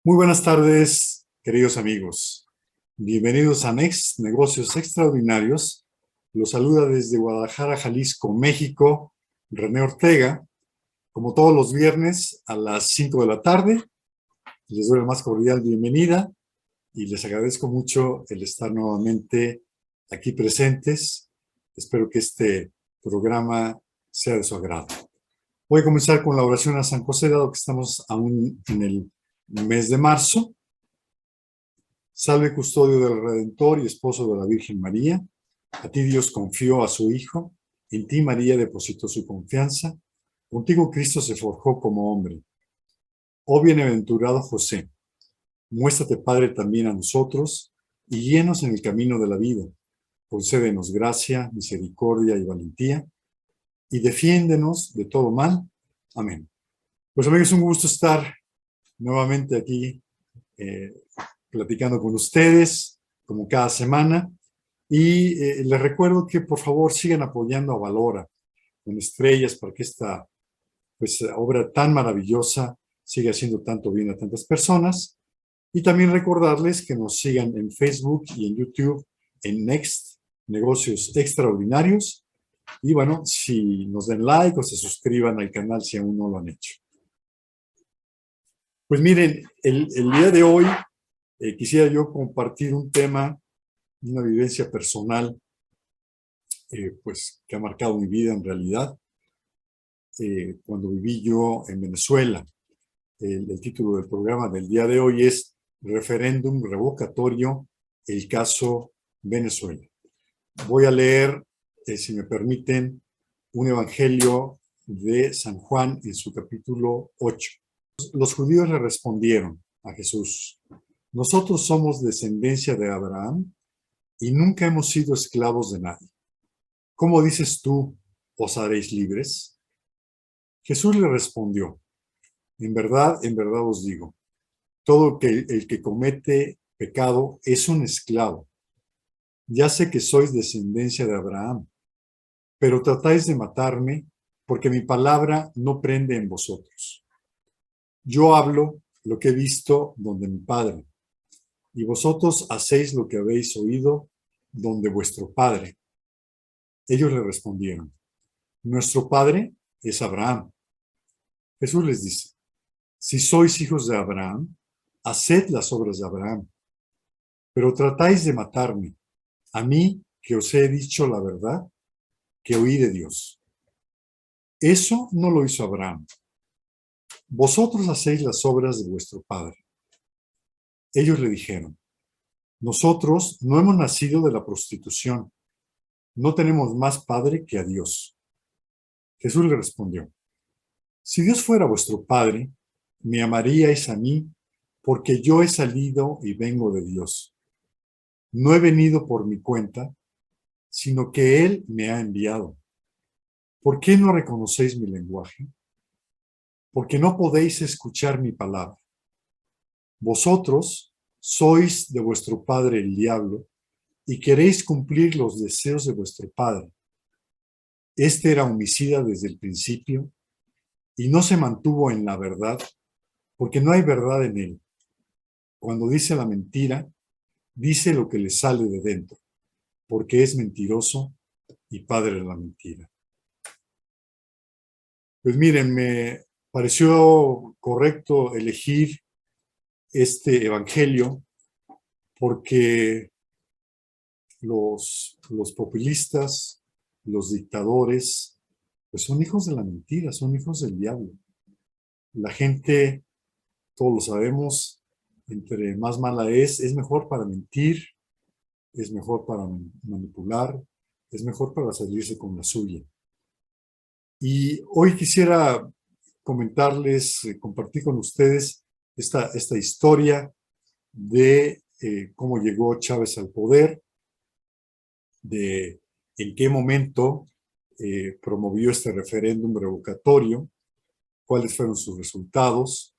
Muy buenas tardes, queridos amigos. Bienvenidos a Next Negocios Extraordinarios. Los saluda desde Guadalajara, Jalisco, México, René Ortega. Como todos los viernes a las 5 de la tarde, les doy la más cordial bienvenida y les agradezco mucho el estar nuevamente aquí presentes. Espero que este programa sea de su agrado. Voy a comenzar con la oración a San José, dado que estamos aún en el mes de marzo. Salve, custodio del Redentor y esposo de la Virgen María. A ti Dios confió a su Hijo, en ti María depositó su confianza, contigo Cristo se forjó como hombre. Oh bienaventurado José, muéstrate Padre también a nosotros y guíanos en el camino de la vida. Concédenos gracia, misericordia y valentía y defiéndenos de todo mal. Amén. Pues amigos, es un gusto estar nuevamente aquí platicando con ustedes, como cada semana. Y les recuerdo que por favor sigan apoyando a Valora con estrellas para que esta obra tan maravillosa siga haciendo tanto bien a tantas personas. Y también recordarles que nos sigan en Facebook y en YouTube en Next Negocios Extraordinarios. Y bueno, si nos den like o se suscriban al canal si aún no lo han hecho. Pues miren, el día de hoy quisiera yo compartir un tema, una vivencia personal, pues que ha marcado mi vida en realidad, cuando viví yo en Venezuela. El título del programa del día de hoy es Referéndum Revocatorio, el caso Venezuela. Voy a leer, si me permiten, un evangelio de San Juan en su capítulo 8. Los judíos le respondieron a Jesús: nosotros somos descendencia de Abraham y nunca hemos sido esclavos de nadie. ¿Cómo dices tú, os haréis libres? Jesús le respondió: en verdad os digo, todo el que comete pecado es un esclavo. Ya sé que sois descendencia de Abraham, pero tratáis de matarme porque mi palabra no prende en vosotros. Yo hablo lo que he visto donde mi Padre, y vosotros hacéis lo que habéis oído donde vuestro Padre. Ellos le respondieron: nuestro Padre es Abraham. Jesús les dice: si sois hijos de Abraham, haced las obras de Abraham. Pero tratáis de matarme, a mí que os he dicho la verdad, que oí de Dios. Eso no lo hizo Abraham. Vosotros hacéis las obras de vuestro Padre. Ellos le dijeron: nosotros no hemos nacido de la prostitución. No tenemos más Padre que a Dios. Jesús le respondió: si Dios fuera vuestro Padre, me amaríais a mí, porque yo he salido y vengo de Dios. No he venido por mi cuenta, sino que Él me ha enviado. ¿Por qué no reconocéis mi lenguaje? Porque no podéis escuchar mi palabra. Vosotros sois de vuestro padre el diablo, y queréis cumplir los deseos de vuestro padre. Este era homicida desde el principio, y no se mantuvo en la verdad, porque no hay verdad en él. Cuando dice la mentira, dice lo que le sale de dentro, porque es mentiroso y padre de la mentira. Pues miren, me pareció correcto elegir este evangelio porque los populistas, los dictadores, pues son hijos de la mentira, son hijos del diablo. La gente, todos lo sabemos, entre más mala es mejor para mentir, es mejor para manipular, es mejor para salirse con la suya. Y hoy quisiera comentarles, compartir con ustedes esta historia de cómo llegó Chávez al poder, de en qué momento promovió este referéndum revocatorio, cuáles fueron sus resultados,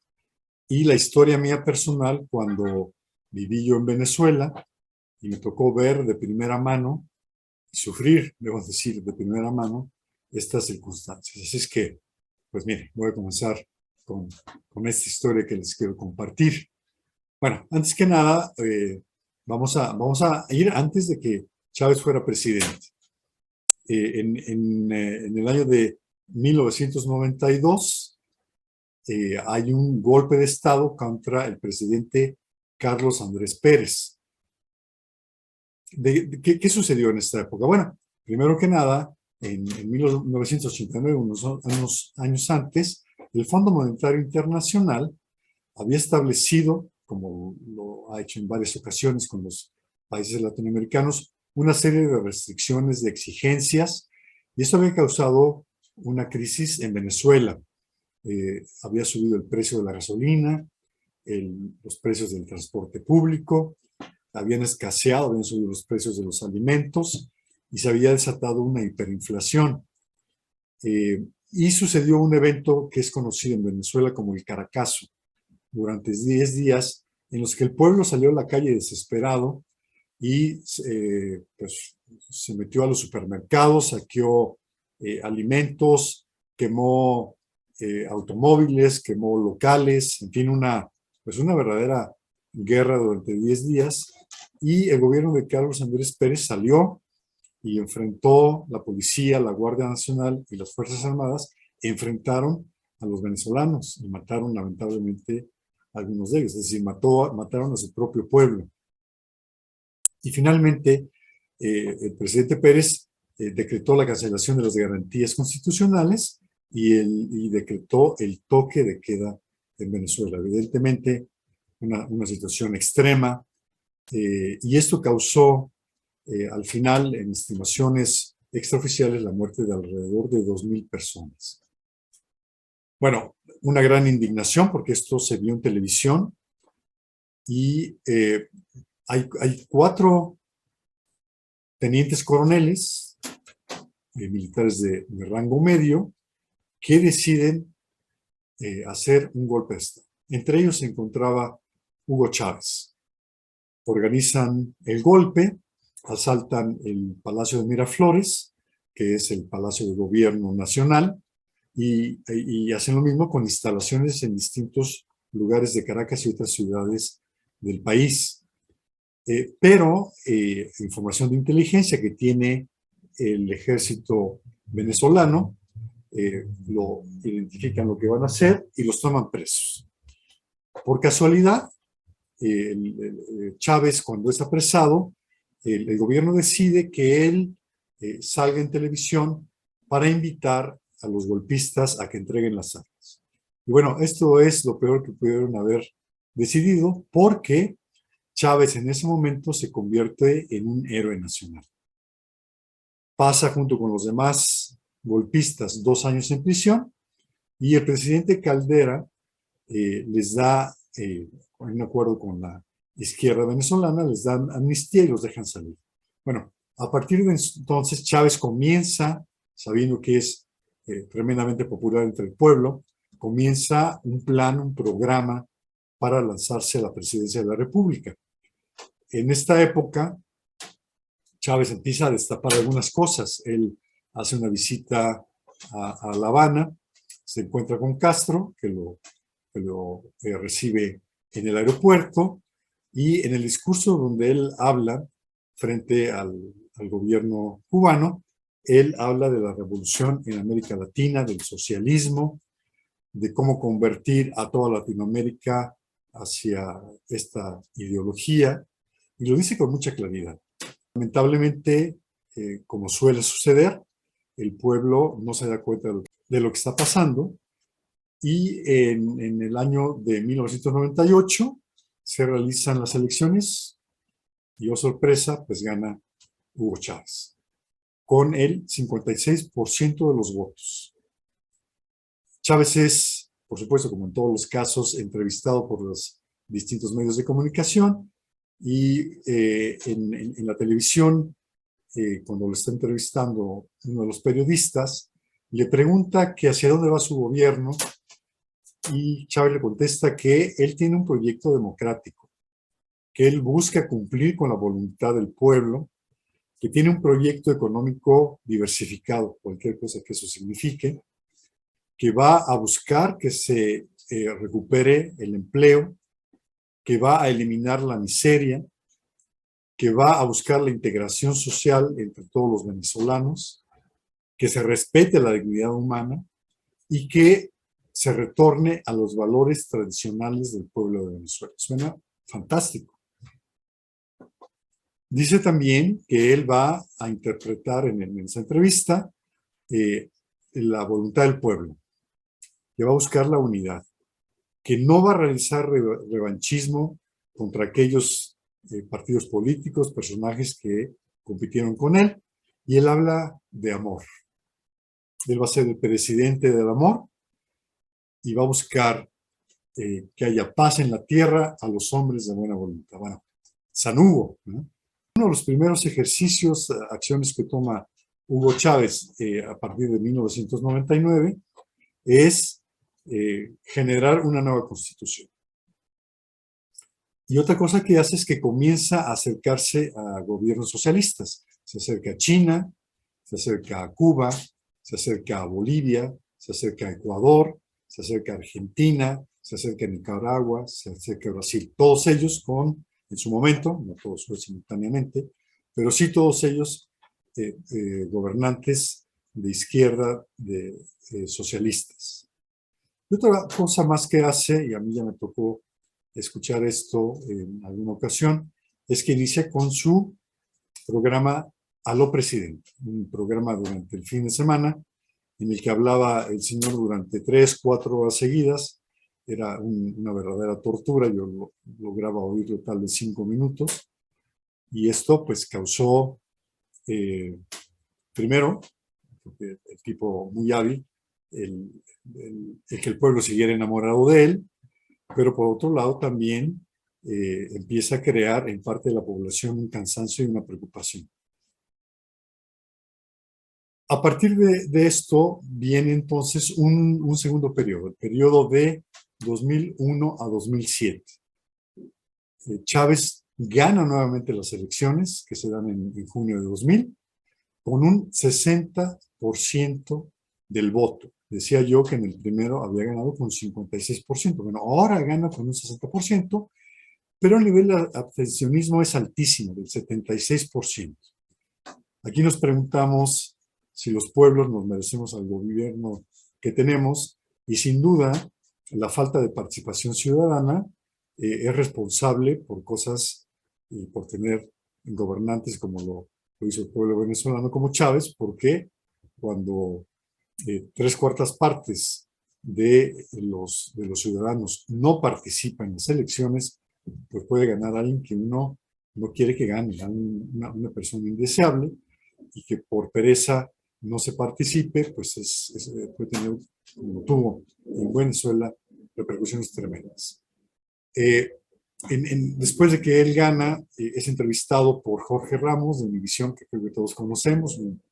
y la historia mía personal cuando viví yo en Venezuela y me tocó ver de primera mano y sufrir, debo decir, de primera mano estas circunstancias. Así es que, pues mire, voy a comenzar con esta historia que les quiero compartir. Bueno, antes que nada, vamos a ir antes de que Chávez fuera presidente. En el año de 1992 hay un golpe de Estado contra el presidente Carlos Andrés Pérez. ¿Qué sucedió en esta época? Bueno, primero que nada, en 1989, unos años antes, el Fondo Monetario Internacional había establecido, como lo ha hecho en varias ocasiones con los países latinoamericanos, una serie de restricciones, de exigencias, y eso había causado una crisis en Venezuela. Había subido el precio de la gasolina, los precios del transporte público, habían escaseado, habían subido los precios de los alimentos y se había desatado una hiperinflación. Y sucedió un evento que es conocido en Venezuela como el Caracazo, durante 10 días en los que el pueblo salió a la calle desesperado y pues, se metió a los supermercados, saqueó alimentos, quemó automóviles, quemó locales, en fin, pues una verdadera guerra durante 10 días. Y el gobierno de Carlos Andrés Pérez salió y enfrentó la policía, la Guardia Nacional y las Fuerzas Armadas, enfrentaron a los venezolanos y mataron lamentablemente a algunos de ellos, es decir, mataron a su propio pueblo. Y finalmente, el presidente Pérez decretó la cancelación de las garantías constitucionales y decretó el toque de queda en Venezuela. Evidentemente, una situación extrema, y esto causó al final, en estimaciones extraoficiales, la muerte de alrededor de 2,000 personas. Bueno, una gran indignación porque esto se vio en televisión y hay 4 tenientes coroneles, militares de rango medio, que deciden hacer un golpe de Estado. Entre ellos se encontraba Hugo Chávez. Organizan el golpe, asaltan el Palacio de Miraflores, que es el Palacio de Gobierno Nacional, y hacen lo mismo con instalaciones en distintos lugares de Caracas y otras ciudades del país. Pero información de inteligencia que tiene el ejército venezolano, lo identifican lo que van a hacer y los toman presos. Por casualidad, Chávez, cuando es apresado, el gobierno decide que él salga en televisión para invitar a los golpistas a que entreguen las armas. Y bueno, esto es lo peor que pudieron haber decidido, porque Chávez en ese momento se convierte en un héroe nacional. Pasa junto con los demás golpistas 2 años en prisión y el presidente Caldera les da, en un acuerdo con la izquierda venezolana, les dan amnistía y los dejan salir. Bueno, a partir de entonces Chávez comienza, sabiendo que es tremendamente popular entre el pueblo, comienza un plan, un programa para lanzarse a la presidencia de la República. En esta época, Chávez empieza a destapar algunas cosas. Él hace una visita a La Habana, se encuentra con Castro, que lo recibe en el aeropuerto, y en el discurso donde él habla frente al gobierno cubano, él habla de la revolución en América Latina, del socialismo, de cómo convertir a toda Latinoamérica hacia esta ideología, y lo dice con mucha claridad. Lamentablemente, como suele suceder, el pueblo no se da cuenta de lo que está pasando, y en el año de 1998 se realizan las elecciones y, oh sorpresa, pues gana Hugo Chávez con el 56% de los votos. Chávez es, por supuesto, como en todos los casos, entrevistado por los distintos medios de comunicación, y en la televisión, cuando lo está entrevistando uno de los periodistas, le pregunta que hacia dónde va su gobierno, y Chávez le contesta que él tiene un proyecto democrático, que él busca cumplir con la voluntad del pueblo, que tiene un proyecto económico diversificado, cualquier cosa que eso signifique, que va a buscar que se recupere el empleo, que va a eliminar la miseria, que va a buscar la integración social entre todos los venezolanos, que se respete la dignidad humana y que se retorne a los valores tradicionales del pueblo de Venezuela. Suena fantástico. Dice también que él va a interpretar en esa entrevista la voluntad del pueblo, que va a buscar la unidad, que no va a realizar revanchismo contra aquellos partidos políticos, personajes que compitieron con él, y él habla de amor. Él va a ser el presidente del amor y va a buscar que haya paz en la tierra a los hombres de buena voluntad. Bueno, San Hugo, ¿no? Uno de los primeros ejercicios, acciones que toma Hugo Chávez a partir de 1999 es generar una nueva constitución. Y otra cosa que hace es que comienza a acercarse a gobiernos socialistas. Se acerca a China, se acerca a Cuba, se acerca a Bolivia, se acerca a Ecuador, se acerca a Argentina, se acerca a Nicaragua, se acerca a Brasil. Todos ellos en su momento, no todos fue simultáneamente, pero sí todos ellos gobernantes de izquierda, socialistas. Y otra cosa más que hace, y a mí ya me tocó escuchar esto en alguna ocasión, es que inicia con su programa Aló Presidente, un programa durante el fin de semana en el que hablaba el señor durante 3, 4 horas seguidas. Era una verdadera tortura, yo lograba oírlo tal vez 5 minutos, y esto pues causó, primero, porque el tipo muy hábil, el que el pueblo siguiera enamorado de él, pero por otro lado también empieza a crear en parte de la población un cansancio y una preocupación. A partir de esto viene entonces un segundo periodo, el periodo de 2001 a 2007. Chávez gana nuevamente las elecciones que se dan en junio de 2000 con un 60% del voto. Decía yo que en el primero había ganado con 56%. Bueno, ahora gana con un 60%, pero el nivel de abstencionismo es altísimo, del 76%. Aquí nos preguntamos si los pueblos nos merecemos al gobierno que tenemos, y sin duda la falta de participación ciudadana es responsable por cosas y por tener gobernantes como lo hizo el pueblo venezolano, como Chávez, porque cuando 3/4 partes de los ciudadanos no participan en las elecciones, pues puede ganar alguien que uno no quiere que gane, una persona indeseable, y que por pereza no se participe, pues puede tener, como tuvo en Venezuela, repercusiones tremendas. Después de que él gana, es entrevistado por Jorge Ramos de Univisión, que creo que todos conocemos, un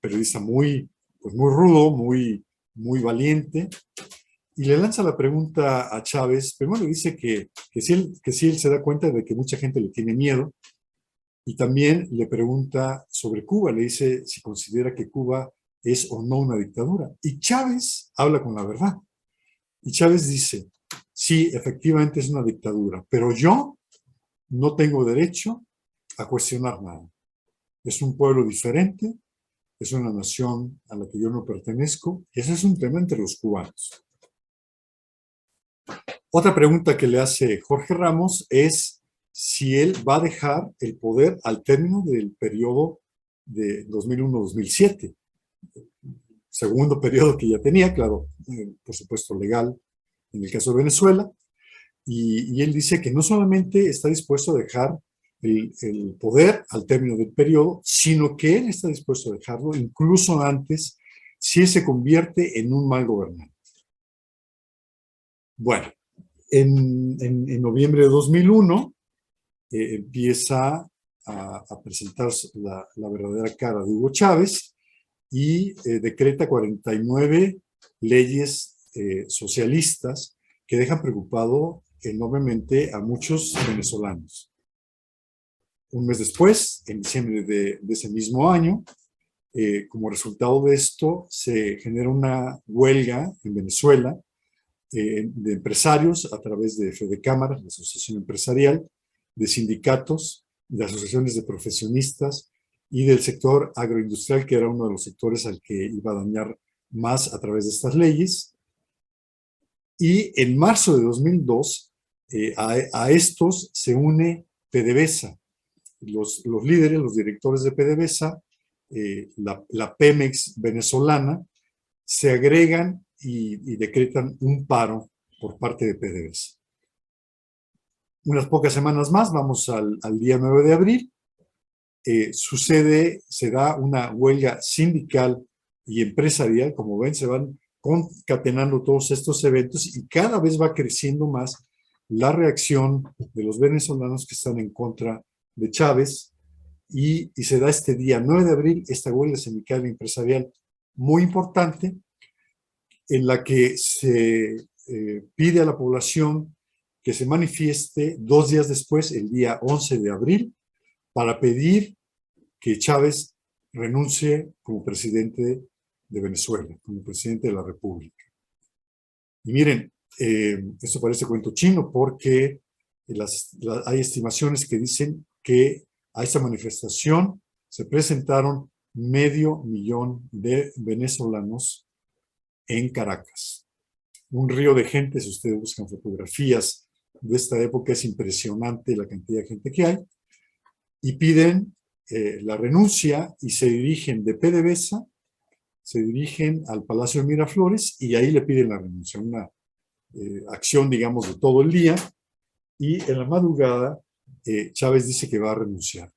periodista pues muy rudo, muy valiente, y le lanza la pregunta a Chávez. Primero le dice que si él se da cuenta de que mucha gente le tiene miedo, y también le pregunta sobre Cuba, le dice si considera que Cuba es o no una dictadura. Y Chávez habla con la verdad. Y Chávez dice, sí, efectivamente es una dictadura, pero yo no tengo derecho a cuestionar nada. Es un pueblo diferente, es una nación a la que yo no pertenezco, y ese es un tema entre los cubanos. Otra pregunta que le hace Jorge Ramos es si él va a dejar el poder al término del periodo de 2001-2007. Segundo periodo que ya tenía, claro, por supuesto legal, en el caso de Venezuela, y él dice que no solamente está dispuesto a dejar el poder al término del periodo, sino que él está dispuesto a dejarlo incluso antes si él se convierte en un mal gobernante. Bueno, en noviembre de 2001 empieza a presentar la verdadera cara de Hugo Chávez y decreta 49 leyes socialistas que dejan preocupado enormemente a muchos venezolanos. Un mes después, en diciembre de ese mismo año, como resultado de esto, se genera una huelga en Venezuela de empresarios a través de Fedecámaras, la Asociación Empresarial, de sindicatos, de asociaciones de profesionistas y del sector agroindustrial, que era uno de los sectores al que iba a dañar más a través de estas leyes. Y en marzo de 2002, a estos se une PDVSA. Los líderes, los directores de PDVSA, la Pemex venezolana, se agregan y decretan un paro por parte de PDVSA. Unas pocas semanas más, vamos al día 9 de abril, se da una huelga sindical y empresarial. Como ven, se van concatenando todos estos eventos y cada vez va creciendo más la reacción de los venezolanos que están en contra de Chávez, y se da este día 9 de abril esta huelga sindical y empresarial muy importante, en la que se pide a la población que se manifieste 2 días después, el día 11 de abril, para pedir que Chávez renuncie como presidente de Venezuela, como presidente de la República. Y miren, esto parece cuento chino, porque hay estimaciones que dicen que a esta manifestación se presentaron 500,000 de venezolanos en Caracas. Un río de gente. Si ustedes buscan fotografías de esta época, es impresionante la cantidad de gente que hay, y piden la renuncia y se dirigen de PDVSA, se dirigen al Palacio de Miraflores y ahí le piden la renuncia. Una acción, digamos, de todo el día, y en la madrugada Chávez dice que va a renunciar.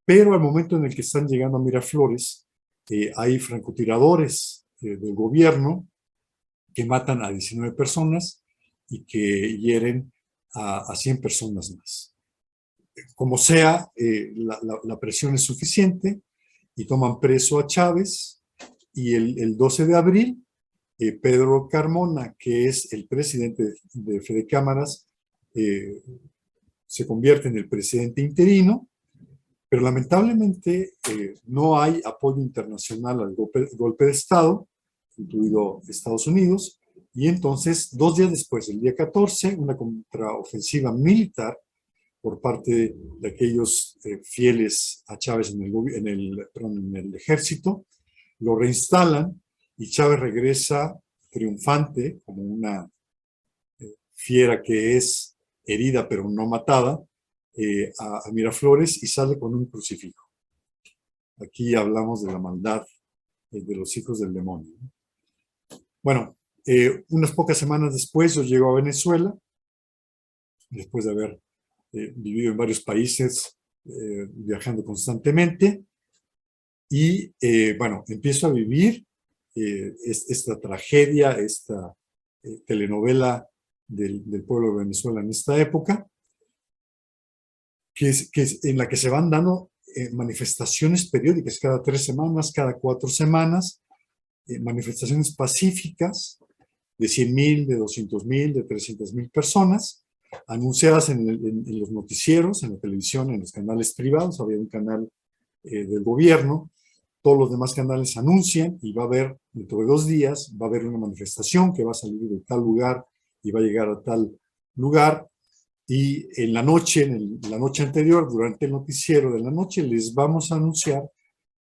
Pero al momento en el que están llegando a Miraflores, hay francotiradores del gobierno que matan a 19 personas y que hieren a 100 personas más. Como sea, la presión es suficiente y toman preso a Chávez, y el 12 de abril, Pedro Carmona, que es el presidente de Fedecámaras, se convierte en el presidente interino, pero lamentablemente no hay apoyo internacional al golpe de Estado, incluido Estados Unidos, y entonces 2 días después, el día 14, una contraofensiva militar por parte de aquellos fieles a Chávez en el ejército, lo reinstalan, y Chávez regresa triunfante, como una fiera que es herida pero no matada, a Miraflores, y sale con un crucifijo. Aquí hablamos de la maldad de los hijos del demonio. Bueno, unas pocas semanas después yo llego a Venezuela, después de haber vivido en varios países, viajando constantemente, y bueno, empiezo a vivir esta tragedia, esta telenovela del pueblo de Venezuela en esta época, en la que se van dando manifestaciones periódicas cada 3 semanas, cada 4 semanas, manifestaciones pacíficas de 100,000, de 200,000, de 300,000 personas, anunciadas en los noticieros, en la televisión, en los canales privados. Había un canal del gobierno, todos los demás canales anuncian, y va a haber, dentro de 2 días, va a haber una manifestación que va a salir de tal lugar y va a llegar a tal lugar, y en la noche anterior, durante el noticiero de la noche, les vamos a anunciar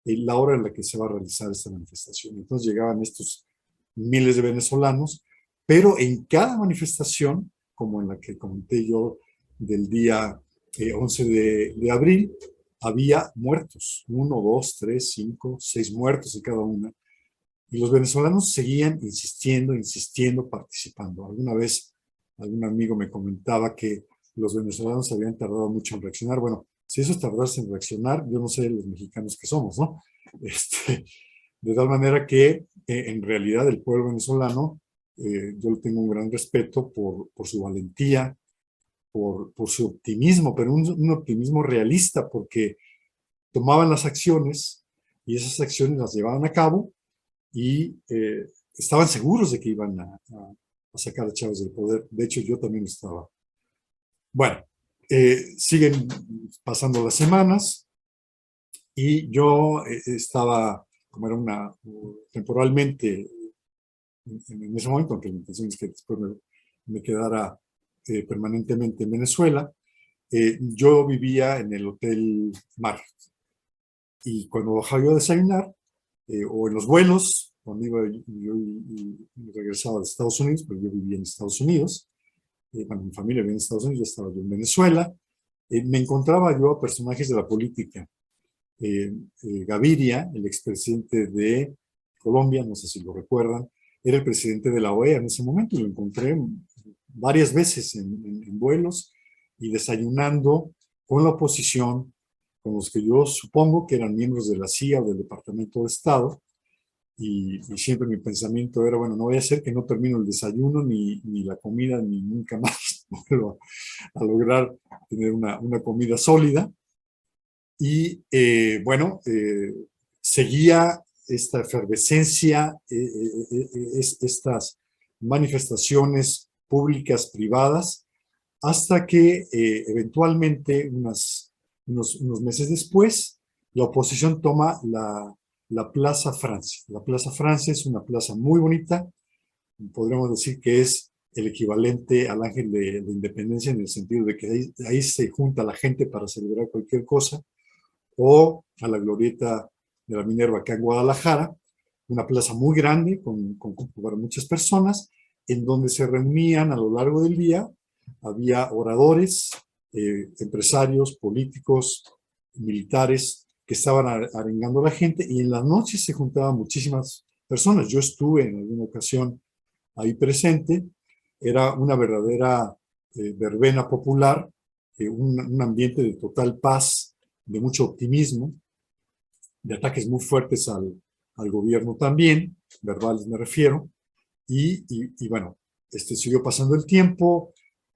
la hora en la que se va a realizar esta manifestación. Entonces llegaban estos miles de venezolanos, pero en cada manifestación, como en la que comenté yo del día 11 de abril, había muertos, 1, 2, 3, 5, 6 muertos en cada una, y los venezolanos seguían insistiendo, participando. Alguna vez algún amigo me comentaba que los venezolanos habían tardado mucho en reaccionar. Bueno, si eso es tardarse en reaccionar, yo no sé los mexicanos que somos, ¿no? De tal manera que en realidad el pueblo venezolano, yo le tengo un gran respeto por su valentía, por su optimismo, pero un optimismo realista, porque tomaban las acciones y esas acciones las llevaban a cabo, y estaban seguros de que iban a sacar a Chávez del poder. De hecho, yo también estaba. Bueno, siguen pasando las semanas, y yo estaba, como era temporalmente en ese momento, aunque la intención es que después me quedara permanentemente en Venezuela. Yo vivía en el Hotel Mar, y cuando bajaba yo a desayunar, o en los vuelos, cuando iba yo y regresaba de Estados Unidos, pero yo vivía en Estados Unidos, bueno, mi familia vivía en Estados Unidos, yo estaba yo en Venezuela, me encontraba yo a personajes de la política. Gaviria, el expresidente de Colombia, no sé si lo recuerdan, era el presidente de la OEA en ese momento, y lo encontré varias veces en vuelos y desayunando con la oposición, con los que yo supongo que eran miembros de la CIA o del Departamento de Estado, y siempre mi pensamiento era, bueno, no voy a ser que no termino el desayuno, ni la comida, ni nunca más vuelvo a lograr tener una comida sólida. Y bueno, seguía esta efervescencia, estas manifestaciones públicas, privadas, hasta que eventualmente, unos meses después, la oposición toma la Plaza Francia. La Plaza Francia es una plaza muy bonita, podríamos decir que es el equivalente al Ángel de Independencia, en el sentido de que ahí se junta la gente para celebrar cualquier cosa, o a la glorieta de la Minerva acá en Guadalajara, una plaza muy grande con para muchas personas, en donde se reunían a lo largo del día. Había oradores, empresarios, políticos, militares, que estaban arengando a la gente, y en las noches se juntaban muchísimas personas. Yo estuve en alguna ocasión ahí presente. Era una verdadera verbena popular, un ambiente de total paz, de mucho optimismo, de ataques muy fuertes al gobierno también, verbales me refiero, y bueno, siguió pasando el tiempo,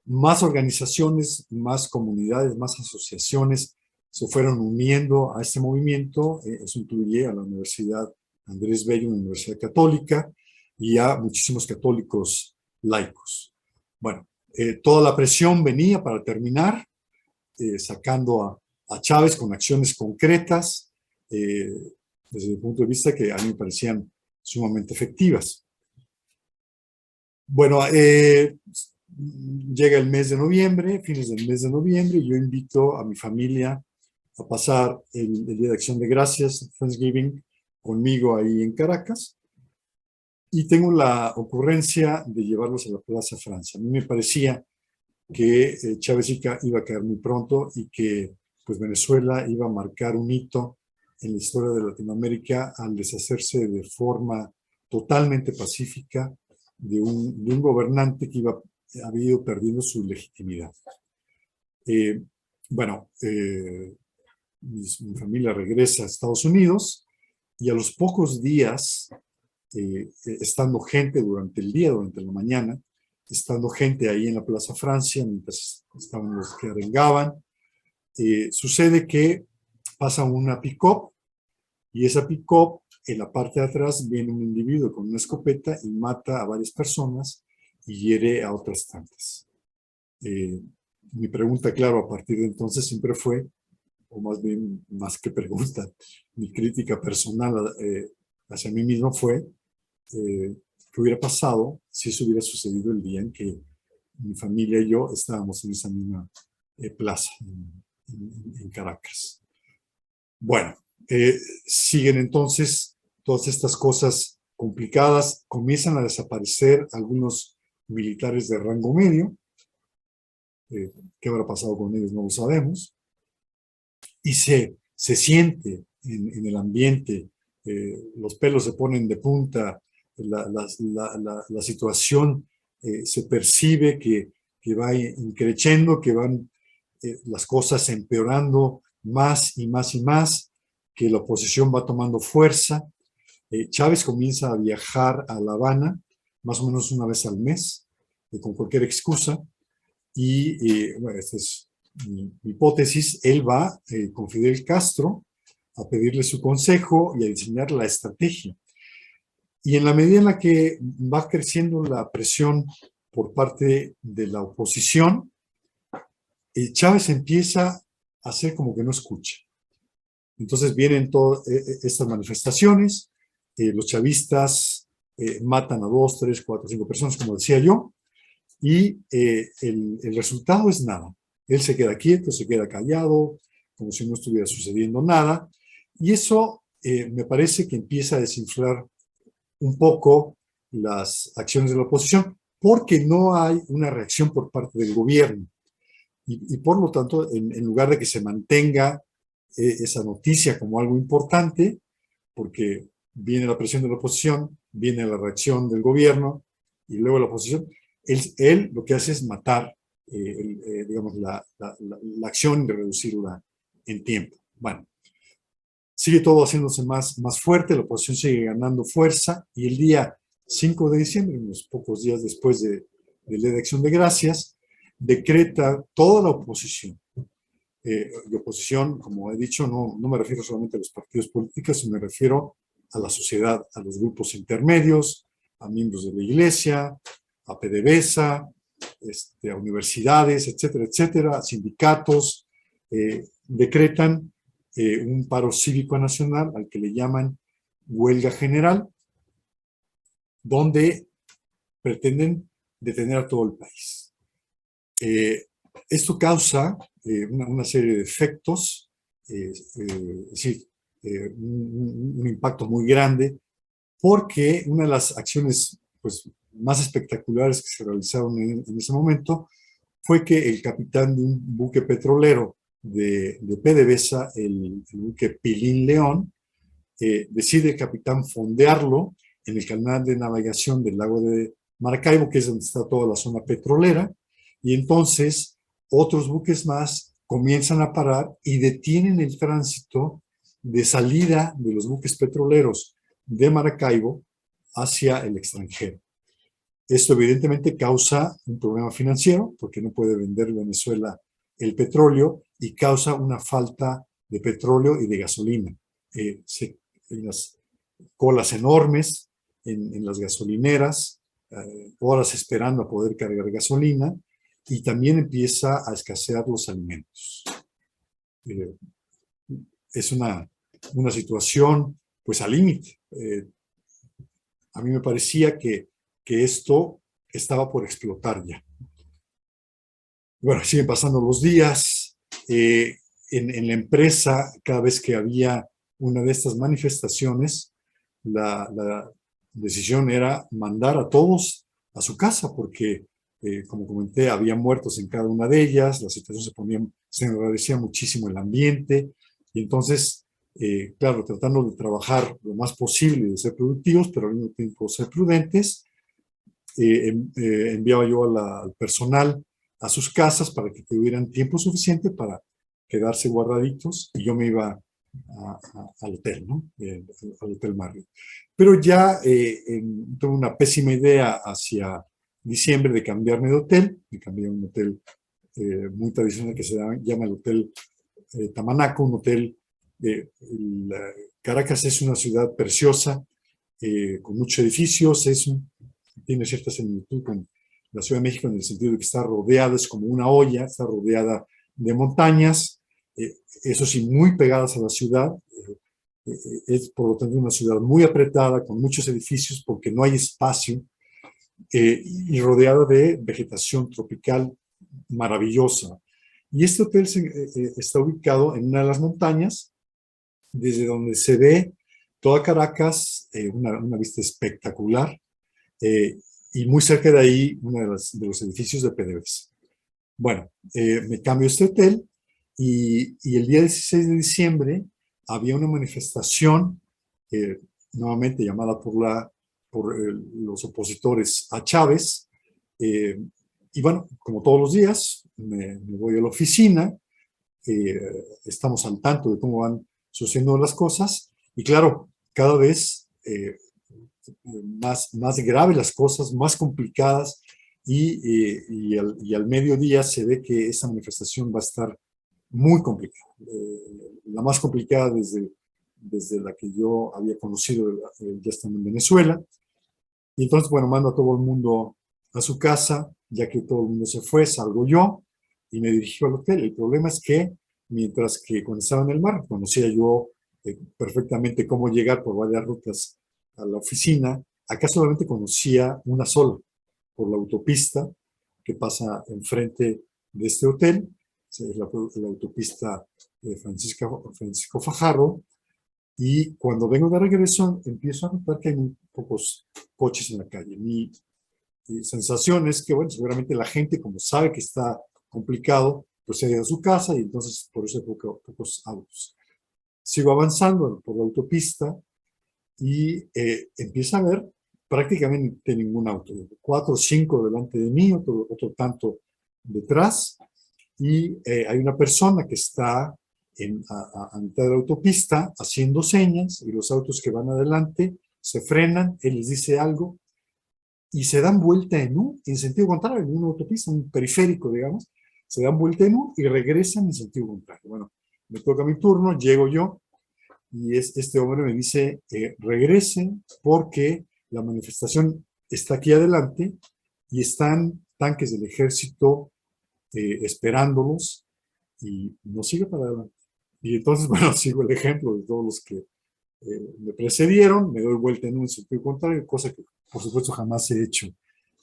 más organizaciones, más comunidades, más asociaciones se fueron uniendo a este movimiento. Eso incluye a la Universidad Andrés Bello, una universidad católica, y a muchísimos católicos laicos. Bueno, toda la presión venía para terminar, sacando a Chávez con acciones concretas, desde el punto de vista que a mí me parecían sumamente efectivas. Bueno, llega el mes de noviembre, fines del mes de noviembre, y yo invito a mi familia a pasar el Día de Acción de Gracias, Thanksgiving, conmigo ahí en Caracas, y tengo la ocurrencia de llevarlos a la Plaza Francia. A mí me parecía que Chávez iba a caer muy pronto, y que pues Venezuela iba a marcar un hito en la historia de Latinoamérica al deshacerse de forma totalmente pacífica de un gobernante que había ido perdiendo su legitimidad. Bueno, mi familia regresa a Estados Unidos, y a los pocos días, estando gente durante el día, durante la mañana, estando gente ahí en la Plaza Francia, mientras estaban los que arengaban, sucede que pasa una pick-up, y esa pick-up, en la parte de atrás, viene un individuo con una escopeta y mata a varias personas y hiere a otras tantas. Mi pregunta, claro, a partir de entonces siempre fue, o más bien, más que pregunta, mi crítica personal hacia mí mismo fue, ¿qué hubiera pasado si eso hubiera sucedido el día en que mi familia y yo estábamos en esa misma plaza en Caracas? Bueno, siguen entonces todas estas cosas complicadas, comienzan a desaparecer algunos militares de rango medio. ¿Qué habrá pasado con ellos? No lo sabemos. Y se siente en el ambiente, los pelos se ponen de punta, la situación se percibe que va increciendo, que van las cosas empeorando más y más y más, que la oposición va tomando fuerza. Chávez comienza a viajar a La Habana más o menos una vez al mes, con cualquier excusa, y bueno, esta es mi hipótesis. Él va con Fidel Castro a pedirle su consejo y a diseñar la estrategia. Y en la medida en la que va creciendo la presión por parte de la oposición, Chávez empieza a hacer como que no escucha. Entonces vienen todas estas manifestaciones, los chavistas matan a 2, 3, 4, 5 personas, como decía yo, y el resultado es nada. Él se queda quieto, se queda callado, como si no estuviera sucediendo nada, y eso me parece que empieza a desinflar un poco las acciones de la oposición, porque no hay una reacción por parte del gobierno. Y por lo tanto, en lugar de que se mantenga esa noticia como algo importante, porque viene la presión de la oposición, viene la reacción del gobierno y luego la oposición, él lo que hace es matar, digamos, la acción de reducirla en tiempo. Bueno, sigue todo haciéndose más fuerte, la oposición sigue ganando fuerza y el día 5 de diciembre, unos pocos días después de la elección de gracias, decreta toda la oposición. De oposición, como he dicho, no me refiero solamente a los partidos políticos, sino me refiero a la sociedad, a los grupos intermedios, a miembros de la iglesia, a PDVSA, a universidades, etcétera, etcétera, a sindicatos, decretan un paro cívico nacional al que le llaman huelga general, donde pretenden detener a todo el país. Esto causa una serie de efectos, es decir, un impacto muy grande, porque una de las acciones pues, más espectaculares que se realizaron en ese momento fue que el capitán de un buque petrolero de PDVSA, el buque Pilín León, decide el capitán fondearlo en el canal de navegación del lago de Maracaibo, que es donde está toda la zona petrolera, y entonces otros buques más comienzan a parar y detienen el tránsito de salida de los buques petroleros de Maracaibo hacia el extranjero. Esto evidentemente causa un problema financiero, porque no puede vender Venezuela el petróleo, y causa una falta de petróleo y de gasolina. Hay unas colas enormes en las gasolineras, horas esperando a poder cargar gasolina, y también empieza a escasear los alimentos. Es una situación pues al límite. A mí me parecía que esto estaba por explotar ya. Bueno, siguen pasando los días. En la empresa, cada vez que había una de estas manifestaciones, la decisión era mandar a todos a su casa, porque, como comenté, había muertos en cada una de ellas, la situación se enrarecía muchísimo el ambiente, y entonces, claro, tratando de trabajar lo más posible, de ser productivos, pero al mismo tiempo ser prudentes, enviaba yo al personal a sus casas para que tuvieran tiempo suficiente para quedarse guardaditos, y yo me iba al hotel, ¿no? Al Hotel Marriott. Pero ya tuve una pésima idea hacia diciembre de cambiarme de hotel. Me cambié a un hotel muy tradicional que se llama el Hotel Tamanaco, un hotel. Caracas es una ciudad preciosa, con muchos edificios, tiene cierta similitud con la Ciudad de México en el sentido de que está rodeada, es como una olla, está rodeada de montañas, eso sí, muy pegadas a la ciudad. Es por lo tanto una ciudad muy apretada, con muchos edificios, porque no hay espacio, y rodeada de vegetación tropical maravillosa. Y este hotel está ubicado en una de las montañas, desde donde se ve toda Caracas, una vista espectacular, y muy cerca de ahí uno de los edificios de PDVSA. Bueno, me cambio a este hotel, y el día 16 de diciembre había una manifestación, nuevamente llamada por los opositores a Chávez, y bueno, como todos los días, me voy a la oficina, estamos al tanto de cómo van sucediendo las cosas, y claro, cada vez más graves las cosas, más complicadas, y al mediodía se ve que esa manifestación va a estar muy complicada, la más complicada desde la que yo había conocido ya estando en Venezuela. Y entonces, bueno, mando a todo el mundo a su casa, ya que todo el mundo se fue, salgo yo y me dirijo al hotel. El problema es que, mientras que cuando estaba en el mar, conocía yo perfectamente cómo llegar por varias rutas a la oficina, acá solamente conocía una sola, por la autopista, que pasa enfrente de este hotel, es la autopista Francisco Fajardo, y cuando vengo de regreso empiezo a notar que hay muy pocos coches en la calle. Mi sensación es que, bueno, seguramente la gente, como sabe que está complicado, pues se ha ido a su casa y entonces por eso hay pocos autos. Sigo avanzando por la autopista y empiezo a ver prácticamente ningún auto. 4 o 5 delante de mí, otro tanto detrás, y hay una persona que está a mitad de la autopista haciendo señas, y los autos que van adelante se frenan, él les dice algo y se dan vuelta en sentido contrario, en una autopista, un periférico, digamos, se dan vuelta y regresan en sentido contrario. Bueno, me toca mi turno, llego yo, y este hombre me dice, regresen porque la manifestación está aquí adelante y están tanques del ejército esperándolos, y no sigue para adelante. Y entonces, bueno, sigo el ejemplo de todos los que me precedieron, me doy vuelta en un sentido contrario, cosa que por supuesto jamás he hecho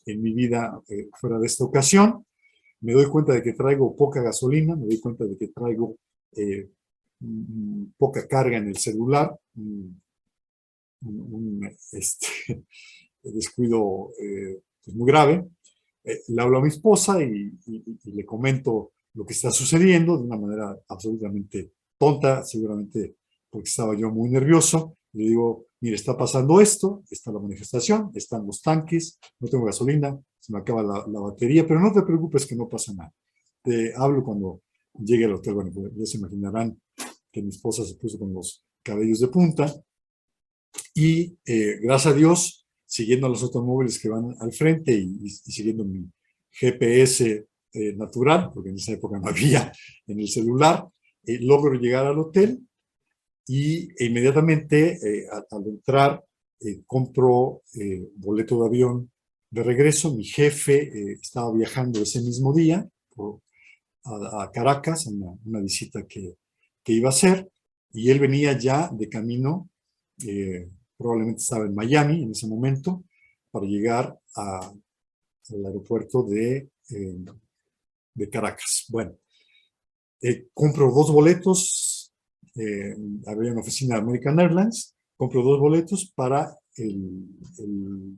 en mi vida fuera de esta ocasión. Me doy cuenta de que traigo poca gasolina, me doy cuenta de que traigo poca carga en el celular, descuido pues muy grave. Le hablo a mi esposa y le comento lo que está sucediendo de una manera absolutamente tonta, seguramente porque estaba yo muy nervioso. Le digo, mire, está pasando esto, está la manifestación, están los tanques, no tengo gasolina, se me acaba la batería, pero no te preocupes que no pasa nada. Te hablo cuando llegue al hotel. Bueno, pues ya se imaginarán que mi esposa se puso con los cabellos de punta y gracias a Dios, siguiendo a los automóviles que van al frente y siguiendo mi GPS natural, porque en esa época no había en el celular, logro llegar al hotel y inmediatamente al entrar compro boleto de avión de regreso. Mi jefe estaba viajando ese mismo día a Caracas, en una visita que iba a hacer, y él venía ya de camino, probablemente estaba en Miami en ese momento, para llegar al aeropuerto de Caracas. Bueno, compro 2 boletos, había una oficina de American Airlines, compro 2 boletos para el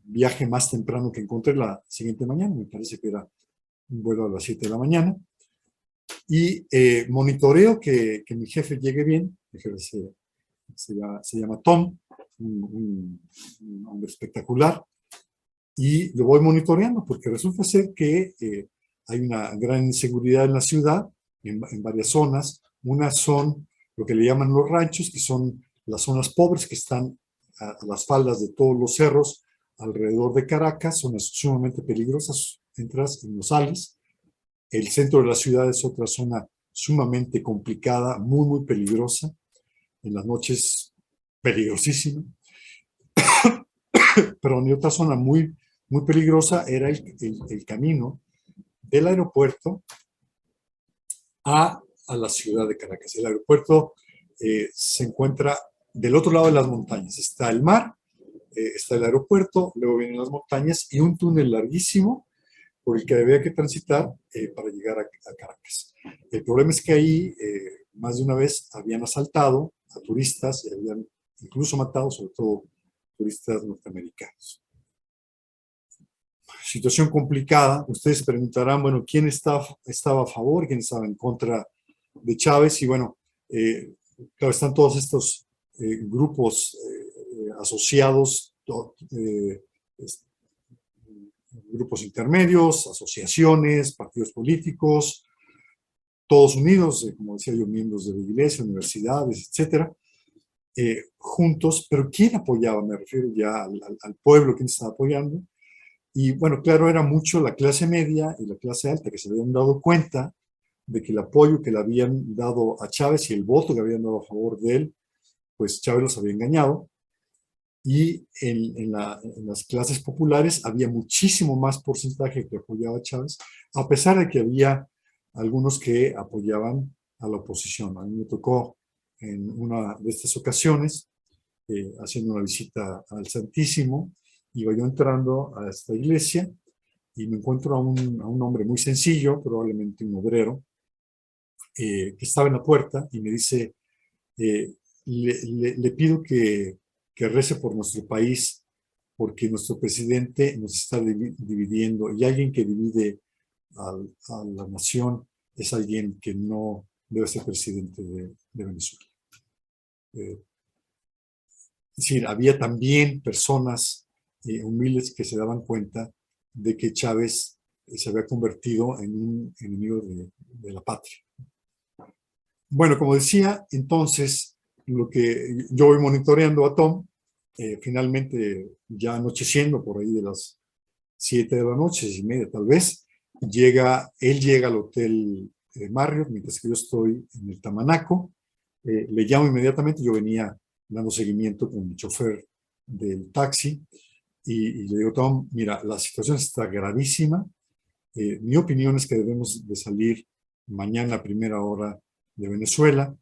viaje más temprano que encontré la siguiente mañana, me parece que era un vuelo a las 7 de la mañana, y monitoreo que mi jefe llegue bien. Mi jefe se llama Tom, un hombre espectacular, y lo voy monitoreando porque resulta ser que hay una gran inseguridad en la ciudad, en varias zonas. Unas son lo que le llaman los ranchos, que son las zonas pobres que están a las faldas de todos los cerros alrededor de Caracas, zonas sumamente peligrosas, entras en los Ales. El centro de la ciudad es otra zona sumamente complicada, muy peligrosa, en las noches peligrosísima. Pero en otra zona muy peligrosa era el camino del aeropuerto a la ciudad de Caracas. El aeropuerto se encuentra del otro lado de las montañas. Está el mar, está el aeropuerto, luego vienen las montañas y un túnel larguísimo por el que había que transitar para llegar a Caracas. El problema es que ahí más de una vez habían asaltado a turistas y habían incluso matado, sobre todo, turistas norteamericanos. Situación complicada. Ustedes preguntarán, bueno, ¿quién estaba a favor, quién estaba en contra de Chávez? Y bueno, claro, están todos estos grupos asociados, grupos intermedios, asociaciones, partidos políticos, todos unidos, como decía yo, miembros de la iglesia, universidades, etcétera, juntos. Pero ¿quién apoyaba? Me refiero ya al pueblo, ¿quién estaba apoyando? Y bueno, claro, era mucho la clase media y la clase alta que se habían dado cuenta de que el apoyo que le habían dado a Chávez y el voto que habían dado a favor de él, pues Chávez los había engañado. Y en las clases populares había muchísimo más porcentaje que apoyaba a Chávez, a pesar de que había algunos que apoyaban a la oposición. A mí me tocó en una de estas ocasiones, haciendo una visita al Santísimo, iba yo entrando a esta iglesia y me encuentro a un hombre muy sencillo, probablemente un obrero, que estaba en la puerta y me dice, le pido que rece por nuestro país porque nuestro presidente nos está dividiendo y alguien que divide a la nación es alguien que no debe ser presidente de Venezuela. Es decir, había también personas humildes que se daban cuenta de que Chávez se había convertido en un enemigo de la patria. Bueno, como decía, entonces, lo que yo voy monitoreando a Tom, finalmente ya anocheciendo por ahí de las 7 de la noche, 6:30 tal vez, él llega al hotel Marriott, mientras que yo estoy en el Tamanaco, le llamo inmediatamente, yo venía dando seguimiento con mi chofer del taxi, y le digo, Tom, mira, la situación está gravísima, mi opinión es que debemos de salir mañana a primera hora de Venezuela,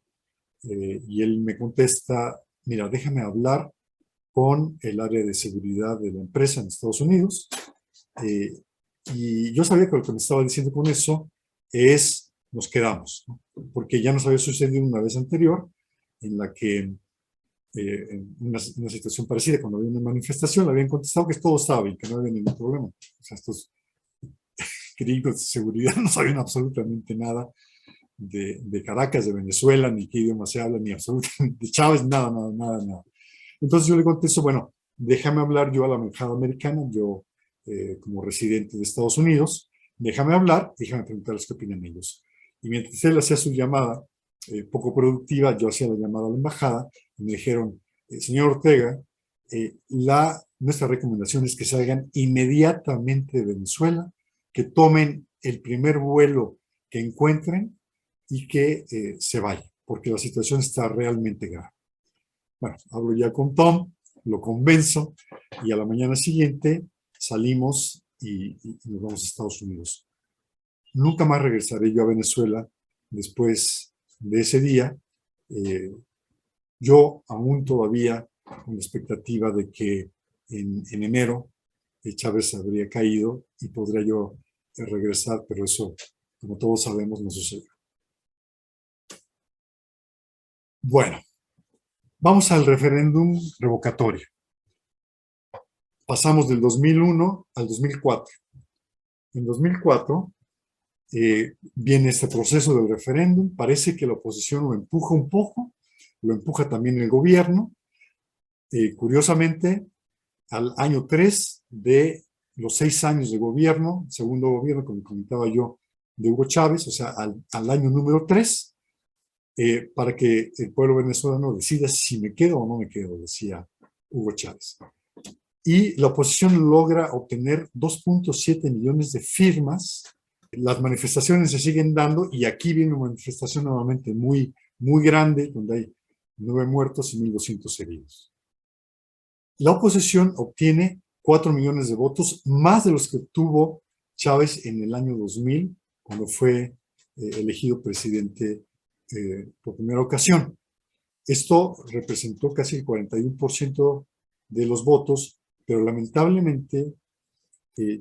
y él me contesta, mira, déjame hablar con el área de seguridad de la empresa en Estados Unidos, y yo sabía que lo que me estaba diciendo con eso es, nos quedamos, ¿no? Porque ya nos había sucedido una vez anterior, en la que en una situación parecida, cuando había una manifestación, le habían contestado que todo estaba bien, que no había ningún problema. O sea, estos gringos de seguridad no sabían absolutamente nada de Caracas, de Venezuela, ni qué idioma se habla, ni absolutamente de Chávez, nada, nada, nada, nada. Entonces yo le contesto, bueno, déjame hablar yo a la embajada americana, yo como residente de Estados Unidos, déjame hablar, déjame preguntarles qué opinan ellos. Y mientras él hacía su llamada poco productiva, yo hacía la llamada a la embajada y me dijeron, señor Ortega, nuestra recomendación es que salgan inmediatamente de Venezuela, que tomen el primer vuelo que encuentren y que se vayan, porque la situación está realmente grave. Bueno, hablo ya con Tom, lo convenzo y a la mañana siguiente salimos y nos vamos a Estados Unidos. Nunca más regresaré yo a Venezuela después de ese día. Yo aún todavía con la expectativa de que en enero Chávez habría caído y podría yo regresar, pero eso, como todos sabemos, no sucedió. Bueno, vamos al referéndum revocatorio. Pasamos del 2001 al 2004. En 2004 viene este proceso del referéndum, parece que la oposición lo empuja un poco, lo empuja también el gobierno. Curiosamente, al año 3 de los 6 años de gobierno, segundo gobierno, como comentaba yo, de Hugo Chávez, o sea, al año número 3, para que el pueblo venezolano decida si me quedo o no me quedo, decía Hugo Chávez. Y la oposición logra obtener 2.7 millones de firmas. Las manifestaciones se siguen dando y aquí viene una manifestación nuevamente muy, muy grande, donde hay 9 muertos y 1.200 heridos. La oposición obtiene 4 millones de votos, más de los que obtuvo Chávez en el año 2000, cuando fue elegido presidente por primera ocasión. Esto representó casi el 41% de los votos, pero lamentablemente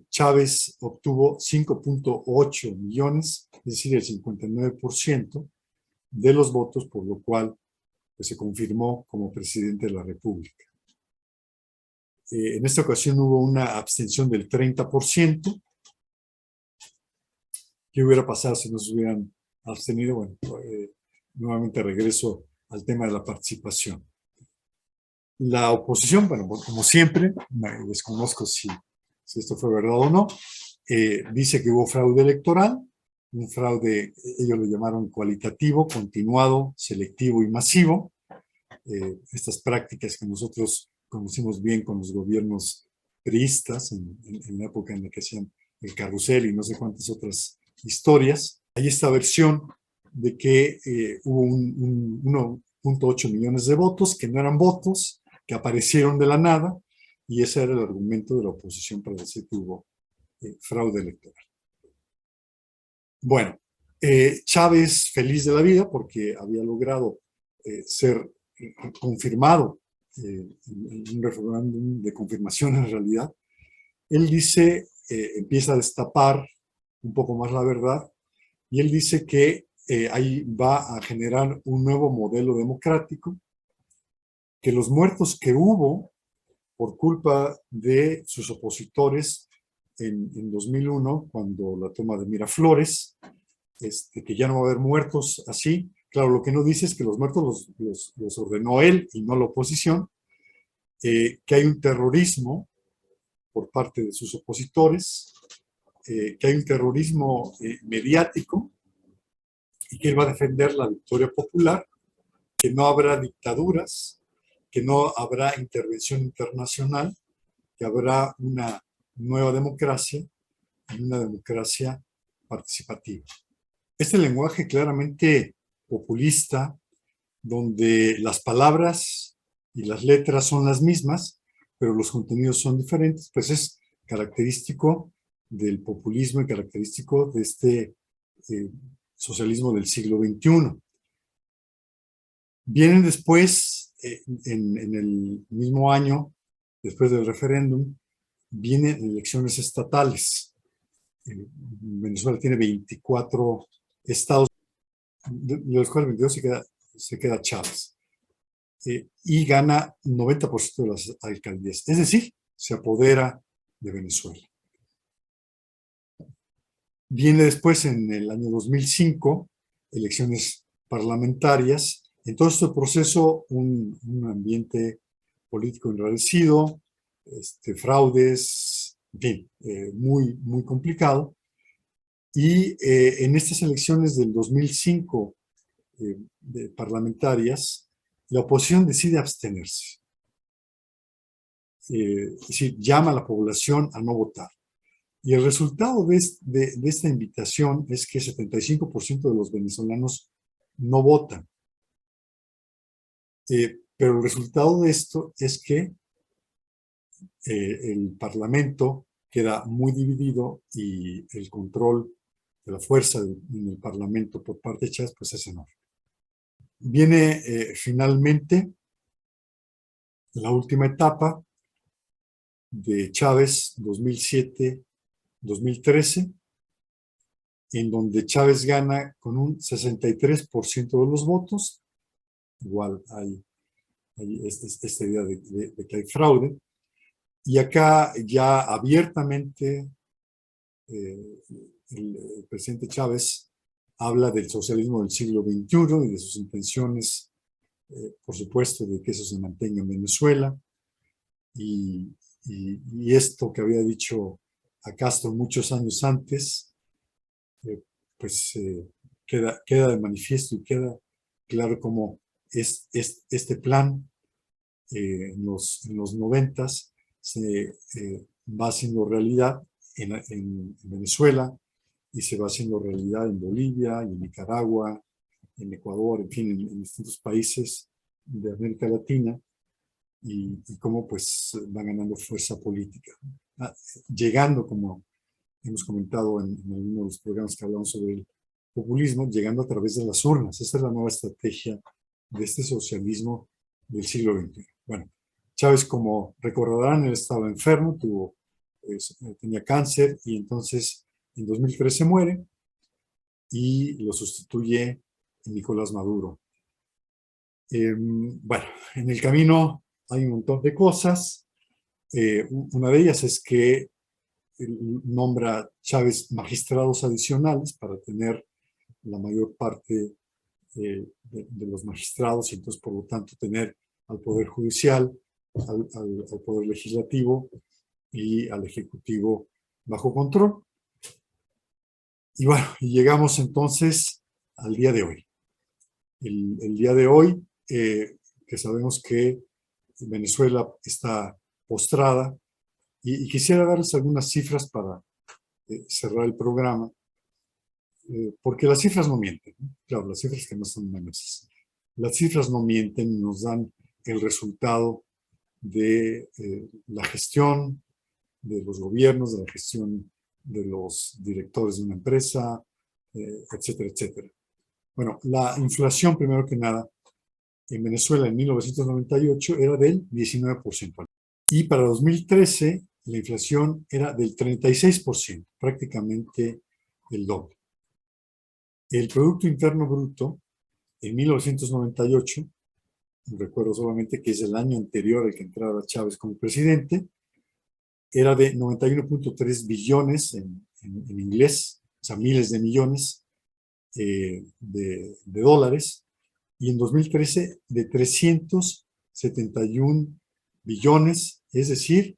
Chávez obtuvo 5.8 millones, es decir, el 59% de los votos, por lo cual pues, se confirmó como presidente de la República. En esta ocasión hubo una abstención del 30%. ¿Qué hubiera pasado si no se hubieran abstenido? Bueno, nuevamente regreso al tema de la participación. La oposición, bueno, como siempre, desconozco si esto fue verdad o no, dice que hubo fraude electoral, un fraude, ellos lo llamaron cualitativo, continuado, selectivo y masivo. Estas prácticas que nosotros conocimos bien con los gobiernos priistas en la época en la que hacían el carrusel y no sé cuántas otras historias. Hay esta versión de que hubo 1.8 millones de votos que no eran votos, que aparecieron de la nada, y ese era el argumento de la oposición para decir que hubo fraude electoral. Bueno, Chávez feliz de la vida porque había logrado ser confirmado un referéndum de confirmación en realidad. Él dice, empieza a destapar un poco más la verdad, y él dice que ahí va a generar un nuevo modelo democrático, que los muertos que hubo por culpa de sus opositores en 2001, cuando la toma de Miraflores, que ya no va a haber muertos así. Claro, lo que no dice es que los muertos los ordenó él y no la oposición, que hay un terrorismo por parte de sus opositores, que hay un terrorismo mediático, y que él va a defender la victoria popular, que no habrá dictaduras, que no habrá intervención internacional, que habrá una nueva democracia y una democracia participativa. Este lenguaje claramente populista, donde las palabras y las letras son las mismas, pero los contenidos son diferentes, pues es característico del populismo y característico de este socialismo del siglo XXI. Vienen después, en el mismo año, después del referéndum, vienen elecciones estatales. Venezuela tiene 24 estados, de los cuales 22 se queda Chávez. Y gana 90% de las alcaldías. Es decir, se apodera de Venezuela. Viene después, en el año 2005, elecciones parlamentarias. En todo este proceso, un ambiente político enrarecido, fraudes, en fin, muy, muy complicado. Y en estas elecciones del 2005 parlamentarias, la oposición decide abstenerse. Es decir, llama a la población a no votar. Y el resultado de esta invitación es que 75% de los venezolanos no votan. Pero el resultado de esto es que el Parlamento queda muy dividido y el control de la fuerza en el Parlamento por parte de Chávez pues es enorme. Viene finalmente la última etapa de Chávez, 2007-2013, en donde Chávez gana con un 63% de los votos. Igual hay esta idea de que hay fraude. Y acá ya abiertamente el presidente Chávez habla del socialismo del siglo XXI y de sus intenciones, por supuesto, de que eso se mantenga en Venezuela. Y esto que había dicho a Castro muchos años antes, pues queda de manifiesto y queda claro cómo este plan en los 90s se va haciendo realidad en Venezuela y se va haciendo realidad en Bolivia y en Nicaragua, en Ecuador, en fin, en distintos países de América Latina, y cómo pues va ganando fuerza política. Llegando, como hemos comentado en algunos de los programas que hablamos sobre el populismo, llegando a través de las urnas. Esa es la nueva estrategia de este socialismo del siglo XXI. Bueno, Chávez, como recordarán, él estaba enfermo, tenía cáncer, y entonces en 2013 muere y lo sustituye Nicolás Maduro. Bueno, en el camino hay un montón de cosas. Una de ellas es que nombra Chávez magistrados adicionales para tener la mayor parte de los magistrados, y entonces, por lo tanto, tener al Poder Judicial, al Poder Legislativo y al Ejecutivo bajo control. Y bueno, llegamos entonces al día de hoy. El día de hoy, que sabemos que Venezuela está postrada, y quisiera darles algunas cifras para cerrar el programa, porque las cifras no mienten, ¿no? Claro, las cifras que no son menos. Las cifras no mienten, nos dan el resultado de la gestión de los gobiernos, de la gestión de los directores de una empresa, etcétera, etcétera. Bueno, la inflación, primero que nada, en Venezuela en 1998 era del 19%. Y para 2013 la inflación era del 36%, prácticamente el doble. El Producto Interno Bruto en 1998, recuerdo solamente que es el año anterior al que entrara Chávez como presidente, era de 91.3 billones en inglés, o sea, miles de millones de dólares, y en 2013 de 371 billones, es decir,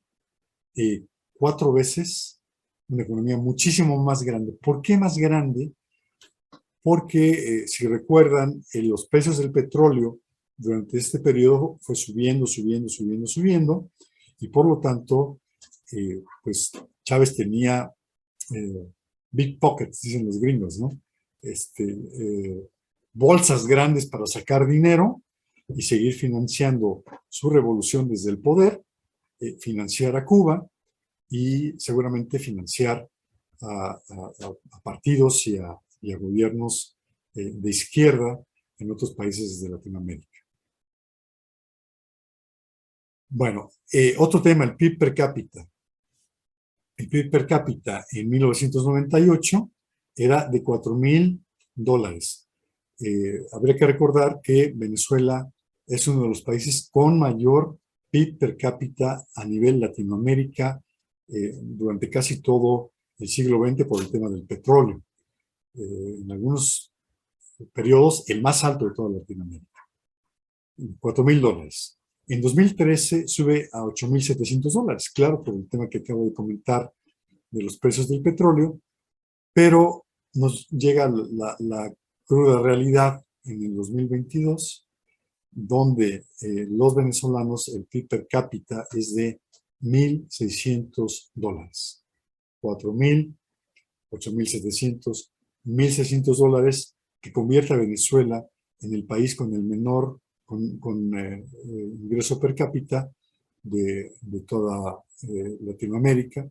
4 veces una economía muchísimo más grande. ¿Por qué más grande? Porque, si recuerdan, los precios del petróleo durante este periodo fue subiendo, subiendo, subiendo, subiendo, y por lo tanto, pues Chávez tenía big pockets, dicen los gringos, ¿no? Bolsas grandes para sacar dinero y seguir financiando su revolución desde el poder, financiar a Cuba y seguramente financiar a partidos y a gobiernos de izquierda en otros países de Latinoamérica. Bueno, otro tema, el PIB per cápita. El PIB per cápita en 1998 era de $4,000. Habría que recordar que Venezuela es uno de los países con mayor PIB per cápita a nivel Latinoamérica durante casi todo el siglo XX por el tema del petróleo. En algunos periodos, el más alto de toda Latinoamérica. $4,000. En 2013 sube a $8,700, claro, por el tema que acabo de comentar de los precios del petróleo, pero nos llega la cruda realidad en el 2022, donde los venezolanos, el PIB per cápita es de $1,600. 4,000, 8,700, $1,600, que convierte a Venezuela en el país con el menor ingreso per cápita de toda Latinoamérica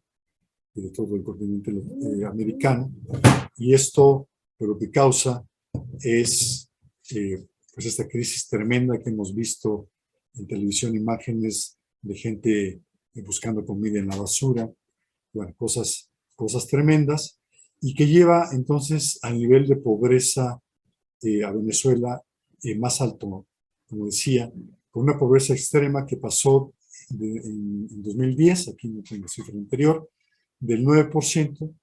y de todo el continente americano. Y esto lo que causa es pues esta crisis tremenda que hemos visto en televisión, imágenes de gente buscando comida en la basura, bueno, cosas tremendas, y que lleva entonces al nivel de pobreza a Venezuela más alto, como decía, con una pobreza extrema que pasó en 2010, aquí no tengo cifra anterior, del 9%,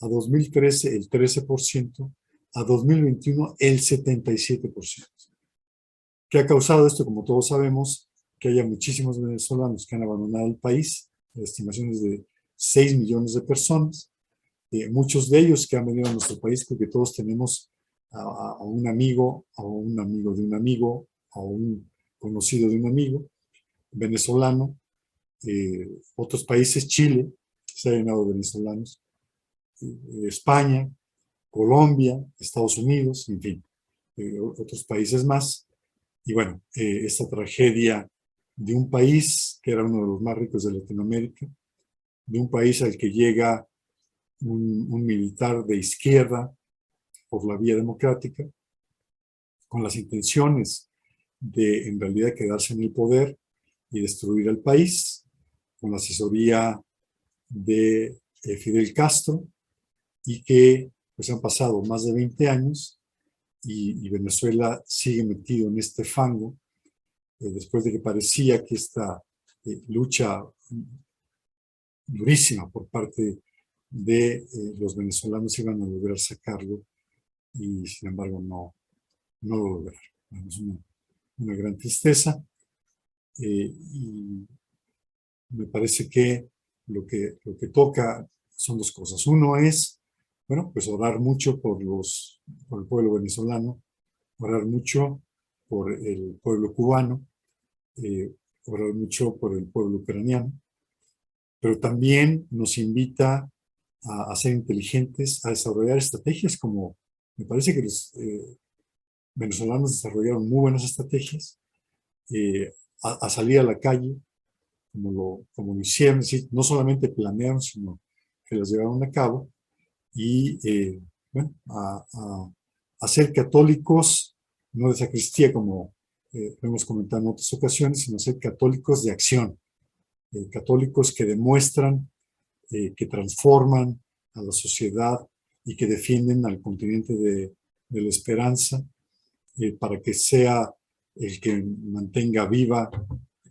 a 2013 el 13%, a 2021 el 77%. ¿Qué ha causado esto? Como todos sabemos, que haya muchísimos venezolanos que han abandonado el país, estimaciones de 6 millones de personas, muchos de ellos que han venido a nuestro país porque todos tenemos a un amigo, a un amigo de un amigo, a un conocido de un amigo venezolano. Otros países, Chile, se ha llenado de venezolanos, España, Colombia, Estados Unidos, en fin, otros países más. Y bueno, esta tragedia de un país que era uno de los más ricos de Latinoamérica, de un país al que llega un militar de izquierda por la vía democrática, con las intenciones de en realidad quedarse en el poder y destruir al país, con la asesoría de Fidel Castro, y que pues han pasado más de 20 años y Venezuela sigue metido en este fango, después de que parecía que esta lucha durísima por parte de los venezolanos iban a lograr sacarlo, y sin embargo no lo lograron. Es una gran tristeza, y me parece que lo que toca son dos cosas. Uno es, bueno, pues orar mucho por el pueblo venezolano, orar mucho por el pueblo cubano, orar mucho por el pueblo ucraniano, pero también nos invita a ser inteligentes, a desarrollar estrategias como, me parece que los venezolanos desarrollaron muy buenas estrategias, a salir a la calle, como lo hicieron, es decir, no solamente planearon, sino que las llevaron a cabo, y bueno, a ser católicos, no de sacristía como lo hemos comentado en otras ocasiones, sino ser católicos de acción, católicos que demuestran, que transforman a la sociedad y que defienden al continente de la esperanza, para que sea el que mantenga viva,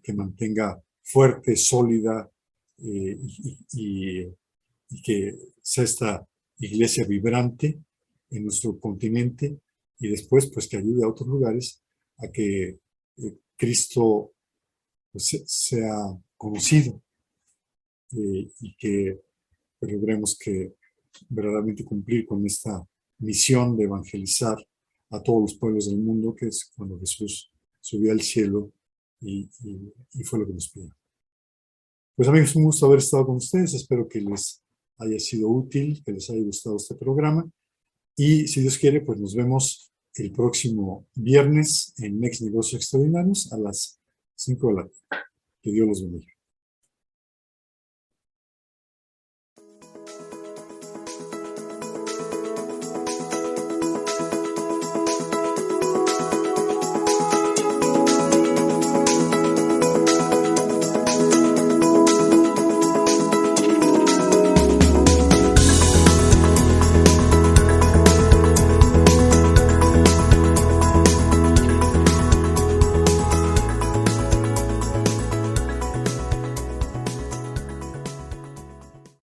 que mantenga fuerte, sólida, y que sea esta iglesia vibrante en nuestro continente, y después pues que ayude a otros lugares a que Cristo pues, sea conocido, y que logremos que verdaderamente cumplir con esta misión de evangelizar a todos los pueblos del mundo, que es cuando Jesús subió al cielo y fue lo que nos pidió. Pues amigos, un gusto haber estado con ustedes. Espero que les haya sido útil, que les haya gustado este programa. Y si Dios quiere, pues nos vemos el próximo viernes en Next Negocios Extraordinarios a las 5 de la tarde. Que Dios los bendiga.